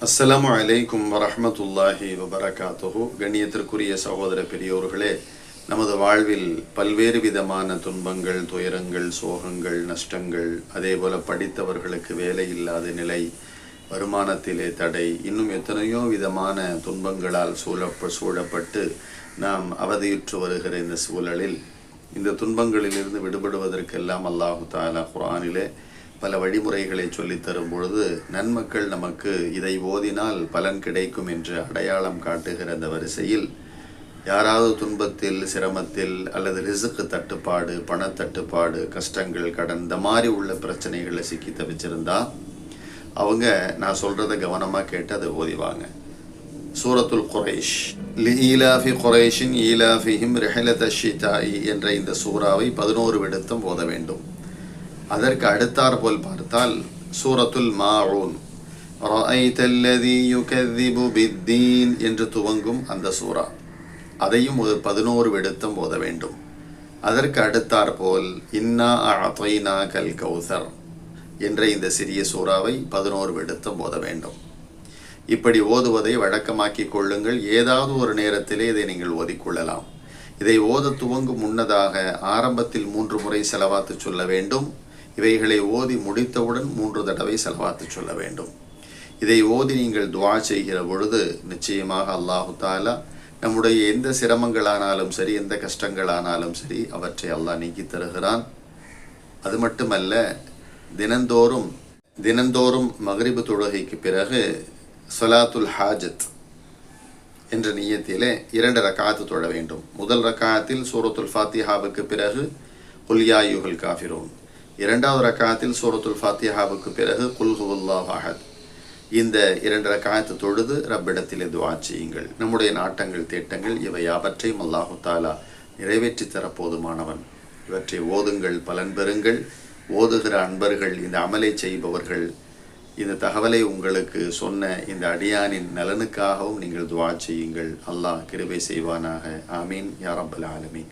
அஸ்ஸலாமு அலைக்கும் வரஹ்மத்துல்லாஹி வபரகாத்துஹு. கண்ணியத்திற்குரிய சகோதர பெரியோர்களே, நமது வாழ்வில் பல்வேறு விதமான துன்பங்கள், துயரங்கள், சோகங்கள், நஷ்டங்கள், அதே போல படித்தவர்களுக்கு வேலை இல்லாத நிலை, வருமானத்திலே தடை, இன்னும் எத்தனையோ விதமான துன்பங்களால் சூழப்பட்டு நாம் அவதியுற்று வருகிற இந்த சூழலில் இந்த துன்பங்களிலிருந்து விடுபடுவதற்கெல்லாம் அல்லாஹு தஆலா குர்ஆனிலே பல வழிமுறைகளை சொல்லித்தரும் பொழுது நன்மக்கள் நமக்கு இதை ஓதினால் பலன் கிடைக்கும் என்று அடையாளம் காட்டுகிற அந்த வரிசையில் யாராவது துன்பத்தில், சிரமத்தில் அல்லது ரிசுக்கு தட்டுப்பாடு, பணத்தட்டுப்பாடு, கஷ்டங்கள், கடன், இந்த மாதிரி உள்ள பிரச்சனைகளை சிக்கி தவிச்சிருந்தா அவங்க நான் சொல்கிறத கவனமாக கேட்டு அதை ஓதிவாங்க. சூரத்துல் குரைஷ், லீலாஃபி குரைஷின் ஈலாஃபிஹிம் ரிஹலத ஷிதாஇ என்ற இந்த சூறாவை 11 விடுத்தம் ஓத வேண்டும். அதற்கு அடுத்தார் போல் பார்த்தால் சூரத்துல் மாஊன், ரஅய்தல்லதீ யுகذிபு பித்தீன் என்று துவங்கும் அந்த சூரா, அதையும் ஒரு 11 விடுத்தம் ஓத வேண்டும். அதற்கு அடுத்தார் போல் இன்னா அஅதைனாகல் கௌசர் என்ற இந்த சிறிய சூறாவை 11 விடுத்தம் ஓத வேண்டும். இப்படி ஓதுவதை வழக்கமாக்கி கொள்ளுங்கள். ஏதாவது ஒரு நேரத்திலே இதை நீங்கள் ஓதிக்கொள்ளலாம். இதை ஓத துவங்கும் முன்னதாக ஆரம்பத்தில் 3 முறை செலவாத்து சொல்ல வேண்டும். இவைகளை ஓதி முடித்தவுடன் 3 தடவை செலவாத்து சொல்ல வேண்டும். இதை ஓதி நீங்கள் துஆ செய்கிற பொழுது நிச்சயமாக அல்லாஹு தஆலா நம்முடைய எந்த சிரமங்களானாலும் சரி, எந்த கஷ்டங்களானாலும் சரி, அவற்றை அல்லாஹ் நீக்கி தருகிறான். அது மட்டுமல்ல, தினந்தோறும் மக்ரிபு தொழுகைக்கு பிறகு ஸலாத்துல் ஹாஜத் என்ற நியத்திலே 2 ரக்காத்து தொழ வேண்டும். முதல் ரக்காத்தில் சூரத்துல் ஃபாத்திஹாவுக்கு பிறகு குல் யா அய்யுஹல் காஃபிரூன், 2வது ரக்காத்தில் சூரத்துல் ஃபாத்திஹாவுக்கு பிறகு குல் ஹுவல்லாஹு அஹத். இந்த 2 ரக்காத்து தொழுது ரப்பிடத்திலே துஆ செய்யுங்கள். நம்முடைய நாட்டங்கள், தேட்டங்கள் இவை யாவற்றையும் அல்லாஹு தஆலா நிறைவேற்றி தர போதுமானவன். இவற்றை ஓதுங்கள், பலன் பெறுங்கள். ஓதுகிற அன்பர்கள், இந்த அமலை செய்பவர்கள், இந்த தகவலை உங்களுக்கு சொன்ன இந்த அடியானின் நலனுக்காகவும் நீங்கள் துஆ செய்யுங்கள். அல்லாஹ் கிருபை செய்வானாக. ஆமீன் யா ரப்பல் ஆலமீன்.